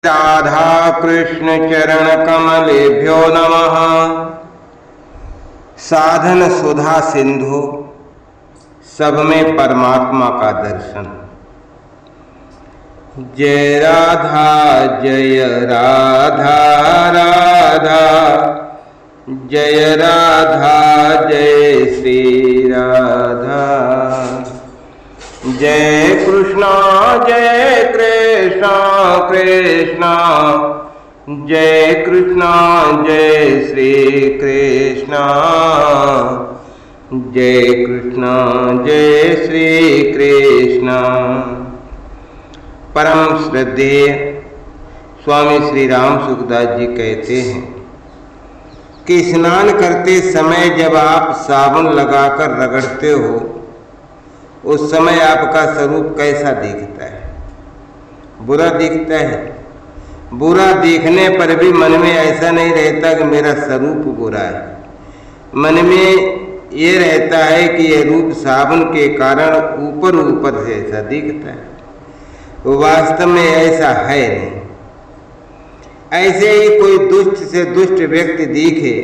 राधा कृष्ण चरण कमलेभ्यो नमः। साधन सुधा सिंधु, सब में परमात्मा का दर्शन। जय राधा जय राधा राधा, जय राधा जय श्री राधा। जय कृष्णा कृष्णा कृष्णा, जय कृष्णा जय श्री कृष्णा, जय कृष्णा जय श्री कृष्णा। परम श्रद्धेय स्वामी श्री राम सुखदास जी कहते हैं कि स्नान करते समय जब आप साबुन लगाकर रगड़ते हो, उस समय आपका स्वरूप कैसा दिखता है? बुरा दिखता है। बुरा दिखने पर भी मन में ऐसा नहीं रहता कि मेरा स्वरूप बुरा है। मन में ये रहता है कि ये रूप साबुन के कारण ऊपर से ऐसा दिखता है, वो वास्तव में ऐसा है नहीं। ऐसे ही कोई दुष्ट से दुष्ट व्यक्ति दिखे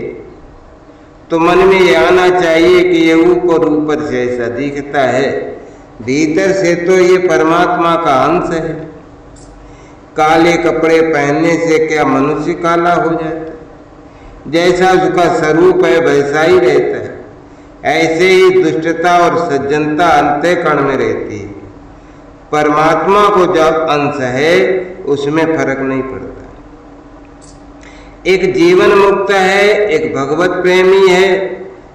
तो मन में ये आना चाहिए कि ये ऊपर से ऐसा दिखता है, भीतर से तो ये परमात्मा का अंश है। काले कपड़े पहनने से क्या मनुष्य काला हो जाता है? जैसा उसका स्वरूप है वैसा ही रहता है। ऐसे ही दुष्टता और सज्जनता अंतःकरण में रहती है। परमात्मा को जब अंश है उसमें फर्क नहीं पड़ता। एक जीवन मुक्त है, एक भगवत प्रेमी है,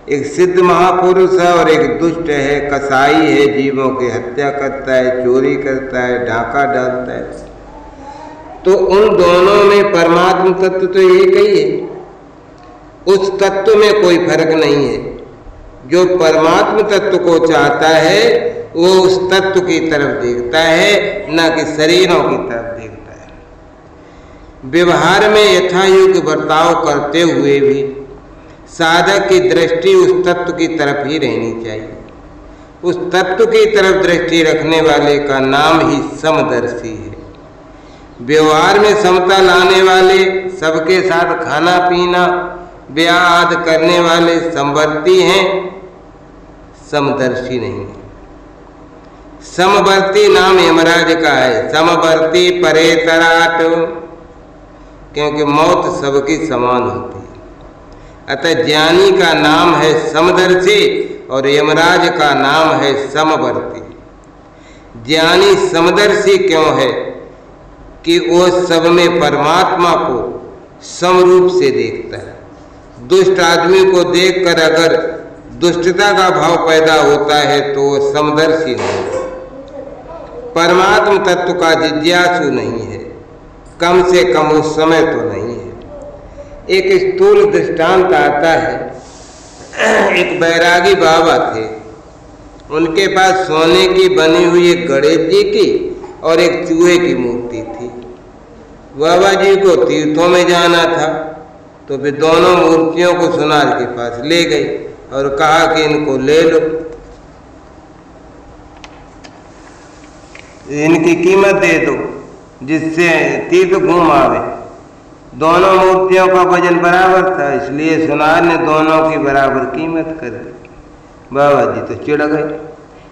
एक सिद्ध महापुरुष है और एक दुष्ट है, कसाई है, जीवों की हत्या करता है, चोरी करता है, डाका डालता है। तो उन दोनों में परमात्मा तत्व तो एक ही है। उस तत्व में कोई फर्क नहीं है। जो परमात्मा तत्व को चाहता है वो उस तत्व की तरफ देखता है, न कि शरीरों की तरफ देखता है। व्यवहार में यथायोग्य बर्ताव करते हुए भी साधक की दृष्टि उस तत्व की तरफ ही रहनी चाहिए। उस तत्व की तरफ दृष्टि रखने वाले का नाम ही समदर्शी है। व्यवहार में समता लाने वाले, सबके साथ खाना पीना ब्याह आदि करने वाले समवर्ती हैं, समदर्शी नहीं है। समवर्ती नाम यमराज का है। समवर्ती परे तराट, क्योंकि मौत सबकी समान होती है। अतः ज्ञानी का नाम है समदर्शी और यमराज का नाम है समवर्ती। ज्ञानी समदर्शी क्यों है? कि वो सब में परमात्मा को समरूप से देखता है। दुष्ट आदमी को देखकर अगर दुष्टता का भाव पैदा होता है तो वो समदर्शी नहीं है, परमात्मा तत्व का जिज्ञासु नहीं है, कम से कम उस समय तो नहीं है। एक स्थूल दृष्टांत आता है। एक बैरागी बाबा थे, उनके पास सोने की बनी हुई एक गणेश जी की और एक चूहे की मूर्ति थी। बाबा जी को तीर्थों में जाना था तो वे दोनों मूर्तियों को सुनार के पास ले गए और कहा कि इनको ले लो, इनकी कीमत दे दो जिससे तीर्थ घूम आवे। दोनों मूर्तियों का वजन बराबर था, इसलिए सुनार ने दोनों की बराबर कीमत कर दी। बाबा जी तो चिढ़ गए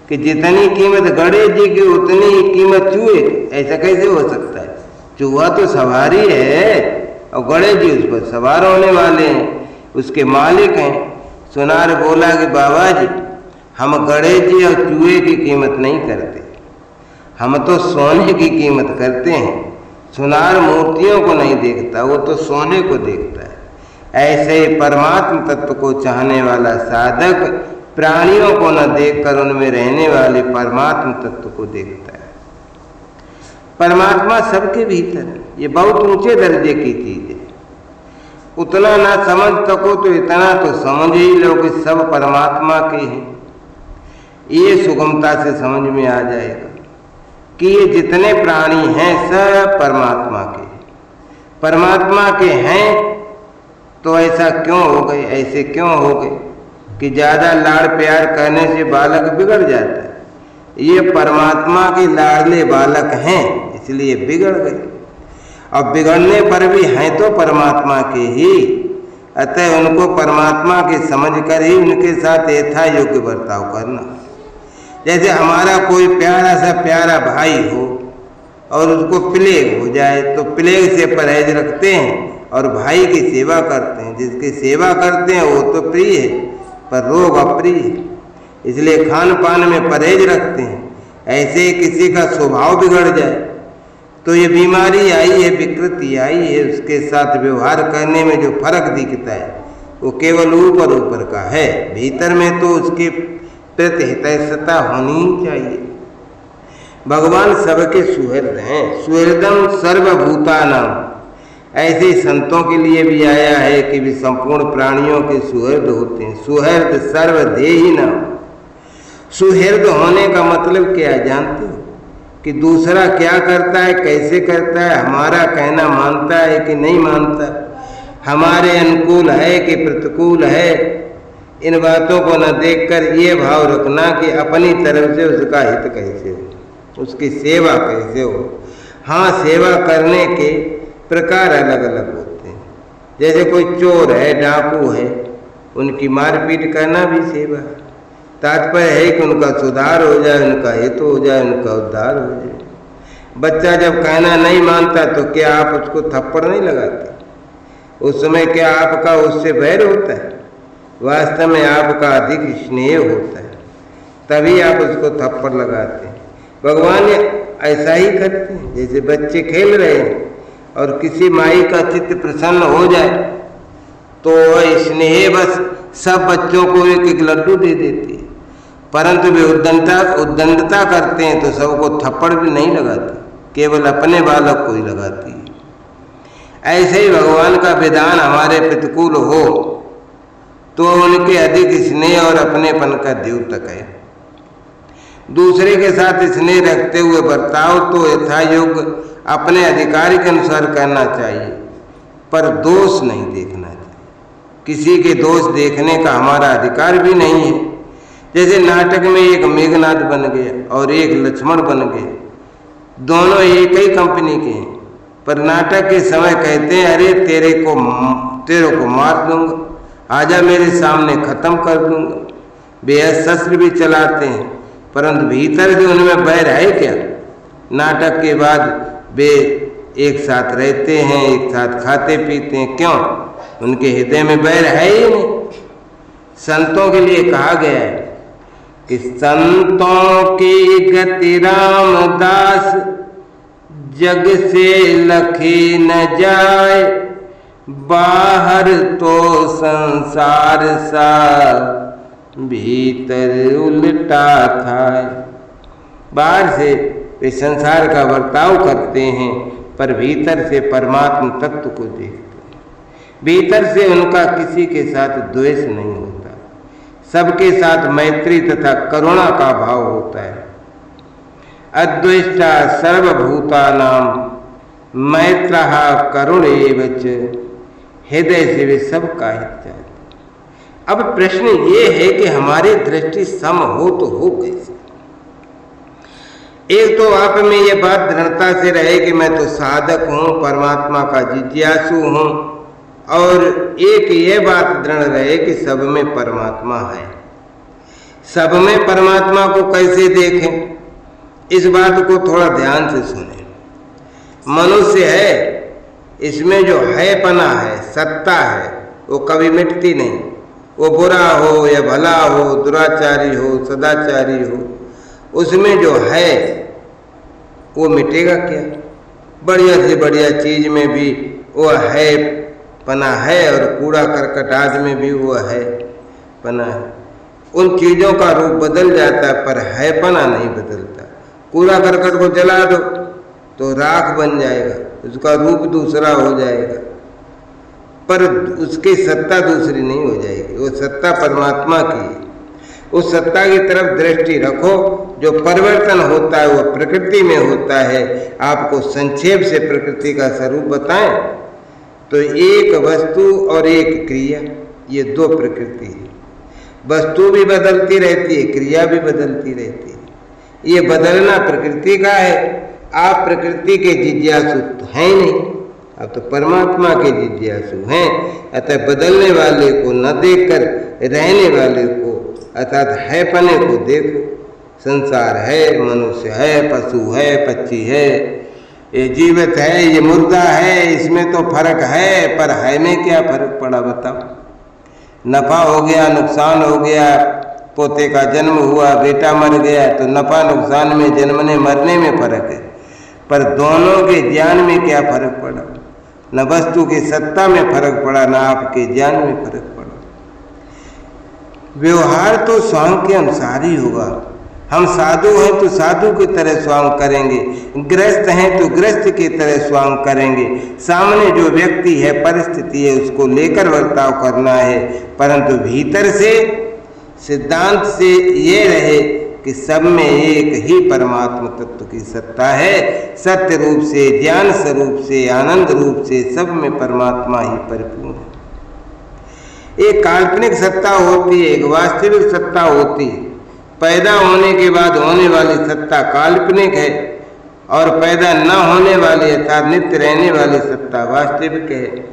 कि जितनी कीमत गणेश जी की उतनी ही कीमत चूहे की। ऐसा कैसे हो सकता है? चूहा तो सवारी है और गणेश जी उस पर सवार होने वाले हैं, उसके मालिक हैं। सुनार बोला कि बाबा जी, हम गणेश जी और चूहे की कीमत नहीं करते, हम तो सोने की कीमत करते हैं। सुनार मूर्तियों को नहीं देखता, वो तो सोने को देखता है। ऐसे ही परमात्मा तत्व को चाहने वाला साधक प्राणियों को न देखकर उनमें रहने वाले परमात्मा तत्व को देखता है। परमात्मा सबके भीतर है, ये बहुत ऊंचे दर्जे की चीज है। उतना ना समझ सको तो इतना तो समझ ही लो कि सब परमात्मा के हैं। ये सुगमता से समझ में आ जाएगा कि ये जितने प्राणी हैं सब परमात्मा के। परमात्मा के हैं तो ऐसा क्यों हो गए? ऐसे क्यों हो गए कि ज्यादा लाड़ प्यार करने से बालक बिगड़ जाता है? ये परमात्मा के लाडले बालक हैं, इसलिए बिगड़ गए। और बिगड़ने पर भी हैं तो परमात्मा के ही, अतः उनको परमात्मा के समझकर ही उनके साथ यथा योग्य बर्ताव करना। जैसे हमारा कोई प्यारा सा प्यारा भाई हो और उसको प्लेग हो जाए तो प्लेग से परहेज रखते हैं और भाई की सेवा करते हैं। जिसकी सेवा करते हैं वो तो प्रिय है, पर रोग अप्रिय है, इसलिए खान पान में परहेज रखते हैं। ऐसे ही किसी का स्वभाव बिगड़ जाए तो ये बीमारी आई है, विकृति आई है, उसके साथ व्यवहार करने में जो फर्क दिखता है वो केवल ऊपर ऊपर का है, भीतर में तो उसके प्रति हितैषता होनी ही चाहिए। भगवान सबके सुहृद हैं, सुहृदम सर्वभूतानाम। ऐसे ही संतों के लिए भी आया है कि वे संपूर्ण प्राणियों के सुहृद होते हैं। सुहृद सर्वदेहिनाम। सुहृद होने का मतलब क्या जानते हो? कि दूसरा क्या करता है, कैसे करता है, हमारा कहना मानता है कि नहीं मानता, हमारे अनुकूल है कि प्रतिकूल है, इन बातों को न देखकर ये भाव रखना कि अपनी तरफ से उसका हित कैसे हो, उसकी सेवा कैसे हो। हाँ, सेवा करने के प्रकार अलग अलग होते हैं। जैसे कोई चोर है, डाकू है, उनकी मारपीट करना भी सेवा है। तात्पर्य है कि उनका सुधार हो जाए, उनका हित हो जाए, उनका उद्धार हो जाए। बच्चा जब कहना नहीं मानता तो क्या आप उसको थप्पड़ नहीं लगाते? उस समय क्या आपका उससे बैर होता है? वास्तव में आपका अधिक स्नेह होता है, तभी आप उसको थप्पड़ लगाते हैं। भगवान ऐसा ही करते हैं। जैसे बच्चे खेल रहे हैं और किसी माई का चित्त प्रसन्न हो जाए तो वह स्नेह बस सब बच्चों को एक एक लड्डू दे देती है, परंतु वे उद्दंडता करते हैं तो सबको थप्पड़ भी नहीं लगाते, केवल अपने बालक को ही लगाती है। ऐसे ही भगवान का विधान हमारे प्रतिकूल हो तो उनके अधिक स्नेह और अपनेपन का द्योतक है। दूसरे के साथ स्नेह रखते हुए बर्ताव तो यथायोग्य अपने अधिकार के अनुसार करना चाहिए, पर दोष नहीं देखना चाहिए। किसी के दोष देखने का हमारा अधिकार भी नहीं है। जैसे नाटक में एक मेघनाथ बन गया और एक लक्ष्मण बन गए, दोनों एक ही कंपनी के हैं, पर नाटक के समय कहते हैं अरे तेरे को मार दूंगा, आजा मेरे सामने खत्म कर दूंगा। बेहद शस्त्र भी चलाते हैं, परंतु भीतर से उनमें बैर है क्या? नाटक के बाद वे एक साथ रहते हैं, एक साथ खाते पीते हैं। क्यों? उनके हृदय में बैर है ही नहीं। संतों के लिए कहा गया है कि संतों की गति रामदास, जग से लखी न जाए, बाहर तो संसार सा, भीतर उल्टा था। बाहर से वे संसार का बर्ताव करते हैं, पर भीतर से परमात्मा तत्व को देखते हैं। भीतर से उनका किसी के साथ द्वेष नहीं होता, सबके साथ मैत्री तथा करुणा का भाव होता है। अद्वेष्टा सर्वभूतानाम मैत्रः करुण एव च। हृदय से वे सबका हित चाहते। अब प्रश्न ये है कि हमारी दृष्टि सम हो तो हो कैसे? एक तो आप में ये बात दृढ़ता से रहे कि मैं तो साधक हूँ, परमात्मा का जिज्ञासु हूँ, और एक ये बात दृढ़ रहे कि सब में परमात्मा है। सब में परमात्मा को कैसे देखें, इस बात को थोड़ा ध्यान से सुने। मनुष्य है, इसमें जो है पना है, सत्ता है, वो कभी मिटती नहीं। वो बुरा हो या भला हो, दुराचारी हो, सदाचारी हो, उसमें जो है वो मिटेगा क्या? बढ़िया से बढ़िया चीज में भी वो है पना है, और कूड़ा करकट आदि में भी वो है पना है। उन चीजों का रूप बदल जाता है, पर है पना नहीं बदलता। कूड़ा करकट को जला दो तो राख बन जाएगा, उसका रूप दूसरा हो जाएगा, पर उसकी सत्ता दूसरी नहीं हो जाएगी। वो सत्ता परमात्मा की है। उस सत्ता की तरफ दृष्टि रखो। जो परिवर्तन होता है वो प्रकृति में होता है। आपको संक्षेप से प्रकृति का स्वरूप बताएं तो एक वस्तु और एक क्रिया, ये दो प्रकृति है। वस्तु भी बदलती रहती है, क्रिया भी बदलती रहती है। ये बदलना प्रकृति का है। आप प्रकृति के जिज्ञासु हैं नहीं, आप तो परमात्मा के जिज्ञासु हैं। अतः बदलने वाले को न देखकर रहने वाले को अर्थात है पने को देखो। संसार है, मनुष्य है, पशु है, पक्षी है, ये जीवित है, ये मुर्दा है, इसमें तो फर्क है, पर है में क्या फर्क पड़ा बताओ। नफा हो गया, नुकसान हो गया, पोते का जन्म हुआ, बेटा मर गया, तो नफा नुकसान में, जन्मने मरने में फर्क है, पर दोनों के ज्ञान में क्या फर्क पड़ा। न वस्तु की सत्ता में फर्क पड़ा, न आपके ज्ञान में फर्क पड़ा। व्यवहार तो स्वांग के अनुसार ही होगा। हम साधु हैं तो साधु की तरह स्वांग करेंगे, ग्रस्त हैं तो ग्रस्त की तरह स्वांग करेंगे। सामने जो व्यक्ति है, परिस्थिति है, उसको लेकर बर्ताव करना है, परंतु भीतर से सिद्धांत से ये रहे कि सब में एक ही परमात्मा तत्व की सत्ता है। सत्य रूप से, ज्ञान स्वरूप से, आनंद रूप से सब में परमात्मा ही परिपूर्ण है। एक काल्पनिक सत्ता होती है, एक वास्तविक सत्ता होती है। पैदा होने के बाद होने वाली सत्ता काल्पनिक है, और पैदा न होने वाली अर्थात नित्य रहने वाली सत्ता वास्तविक है।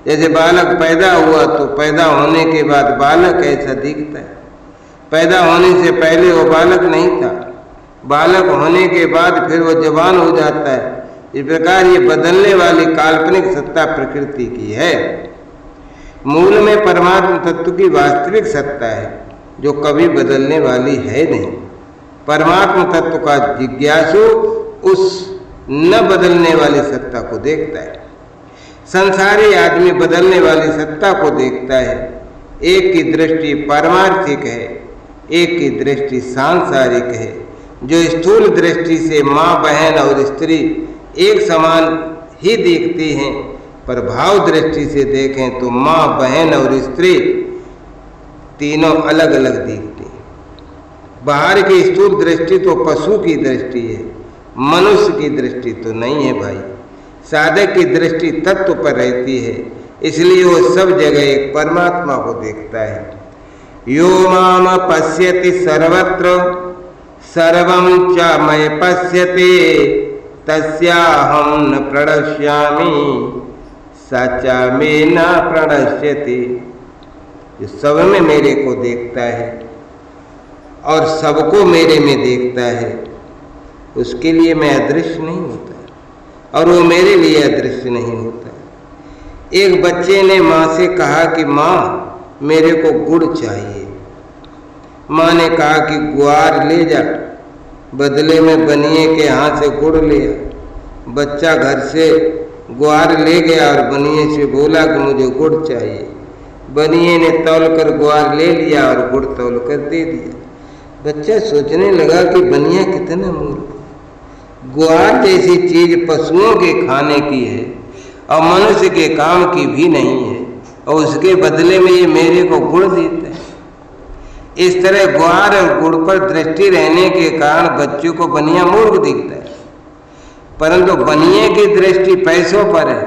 जैसे बालक पैदा हुआ तो पैदा होने के बाद बालक ऐसा दिखता है, पैदा होने से पहले वो बालक नहीं था, बालक होने के बाद फिर वो जवान हो जाता है। इस प्रकार ये बदलने वाली काल्पनिक सत्ता प्रकृति की है। मूल में परमात्मा तत्व की वास्तविक सत्ता है जो कभी बदलने वाली है नहीं। परमात्मा तत्व का जिज्ञासु उस न बदलने वाली सत्ता को देखता है। संसारी आदमी बदलने वाली सत्ता को देखता है। एक की दृष्टि पारमार्थिक है, एक की दृष्टि सांसारिक है। जो स्थूल दृष्टि से माँ, बहन और स्त्री एक समान ही दिखती हैं, पर भाव दृष्टि से देखें तो माँ, बहन और स्त्री तीनों अलग अलग दिखती हैं। बाहर की स्थूल दृष्टि तो पशु की दृष्टि है, मनुष्य की दृष्टि तो नहीं है भाई। साधक की दृष्टि तत्व पर रहती है, इसलिए वो सब जगह एक परमात्मा को देखता है। यो माम पश्यति सर्वत्र सर्वं च मय पश्यते तस्याहं न प्रणश्यामि स च मे न प्रणश्यति। जो सब में मेरे को देखता है और सबको मेरे में देखता है, उसके लिए मैं अदृश्य नहीं होता और वो मेरे लिए अदृश्य नहीं होता। एक बच्चे ने माँ से कहा कि माँ मेरे को गुड़ चाहिए। माँ ने कहा कि ग्वार ले जा। बदले में बनिए के हाथ से गुड़ लिया। बच्चा घर से ग्वार ले गया और बनिए से बोला कि मुझे गुड़ चाहिए। बनिए ने तौल कर ग्वार ले लिया और गुड़ तौल कर दे दिया। बच्चा सोचने लगा कि बनिया कितना मूर्ख। ग्वार जैसी चीज पशुओं के खाने की है और मनुष्य के काम की भी नहीं है, और उसके बदले में ये मेरे को गुड़ देता है। इस तरह ग्वार और गुड़ पर दृष्टि रहने के कारण बच्चों को बनिया मूर्ख दिखता है, परंतु बनिए की दृष्टि पैसों पर है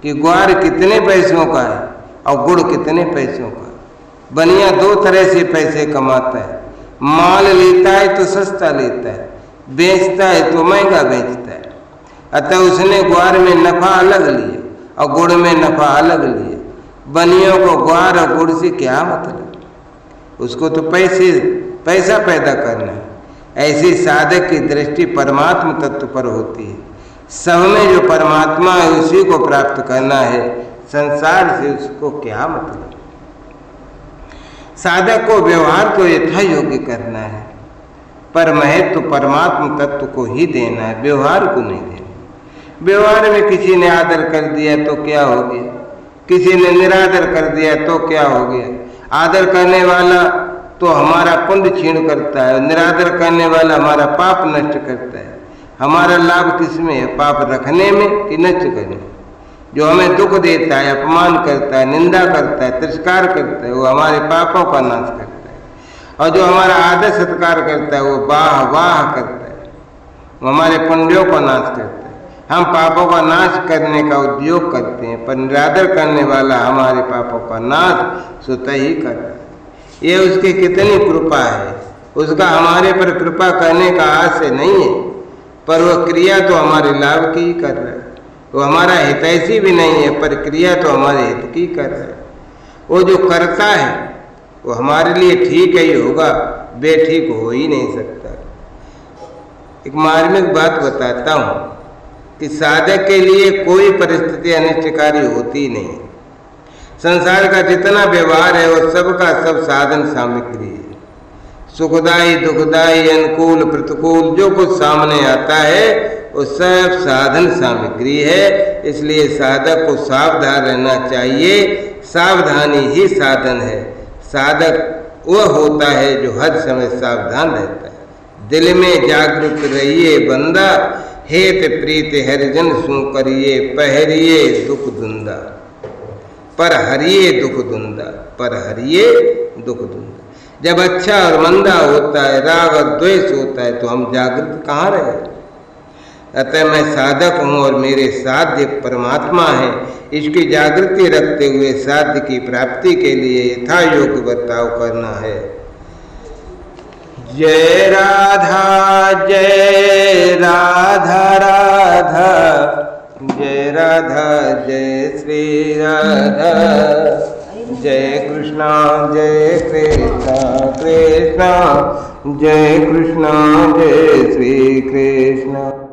कि ग्वार कितने पैसों का है और गुड़ कितने पैसों का। बनिया दो तरह से पैसे कमाता है। माल लेता है तो सस्ता लेता है, बेचता है तो महंगा बेचता है। अतः उसने ग्वार में नफा अलग लिया और गुड़ में नफा अलग लिया। बनियों को ग्वार और गुड़ से क्या मतलब, उसको तो पैसा पैदा करना है। ऐसी साधक की दृष्टि परमात्मा तत्व पर होती है। सब में जो परमात्मा है उसी को प्राप्त करना है, संसार से उसको क्या मतलब। साधक को व्यवहार तो यथा योग्य करना है, पर महत्व तो परमात्मा तत्व को ही देना है, व्यवहार को नहीं देना। व्यवहार में किसी ने आदर कर दिया तो क्या हो गया, किसी ने निरादर कर दिया तो क्या हो गया। आदर करने वाला तो हमारा पुण्य क्षीण करता है, निरादर करने वाला हमारा पाप नष्ट करता है। हमारा लाभ किसमें है, पाप रखने में कि नष्ट करने में। जो हमें दुख देता है, अपमान करता है, निंदा करता है, तिरस्कार करता है, वो हमारे पापों का नाश करता है। और जो हमारा आदर सत्कार करता है वो वाह वाह करता है, वो हमारे पुण्यों का नाश करता है। हम पापों का नाश करने का उद्योग करते हैं, पर निरादर करने वाला हमारे पापों का नाश स्वतः ही करता है। ये उसकी कितनी कृपा है। उसका हमारे पर कृपा करने का आशय नहीं है, पर वह क्रिया तो हमारे लाभ की ही कर रहा है। वो हमारा हितैषी भी नहीं है, पर क्रिया तो हमारे हित की कर रहा है। वो जो करता है वो हमारे लिए ठीक ही होगा, बेठीक हो ही नहीं सकता। एक मार्मिक बात बताता हूँ कि साधक के लिए कोई परिस्थिति अनिष्टकारी होती नहीं। संसार का जितना व्यवहार है वो सबका सब साधन सामग्री है। सुखदायी दुखदायी अनुकूल प्रतिकूल जो कुछ सामने आता है वो सब साधन सामग्री है। इसलिए साधक को सावधान रहना चाहिए। सावधानी ही साधन है। साधक वह होता है जो हर समय सावधान रहता है। दिल में जागृत रहिए बंदा, हेत प्रीत हरिजन सु करिए, पहरिए दुख दुंदा, पर हरिये दुख दुंदा, पर हरिये दुख दुंदा। जब अच्छा और मंदा होता है, राग और द्वेष होता है, तो हम जागृत कहाँ रहे। अतः मैं साधक हूँ और मेरे साध्य परमात्मा है। इसकी जागृति रखते हुए साध्य की प्राप्ति के लिए यथा योग्य बर्ताव करना है। जय राधा राधा, जय राधा जय श्री राधा, जय कृष्णा कृष्णा कृष्णा, जय कृष्णा जय श्री कृष्ण।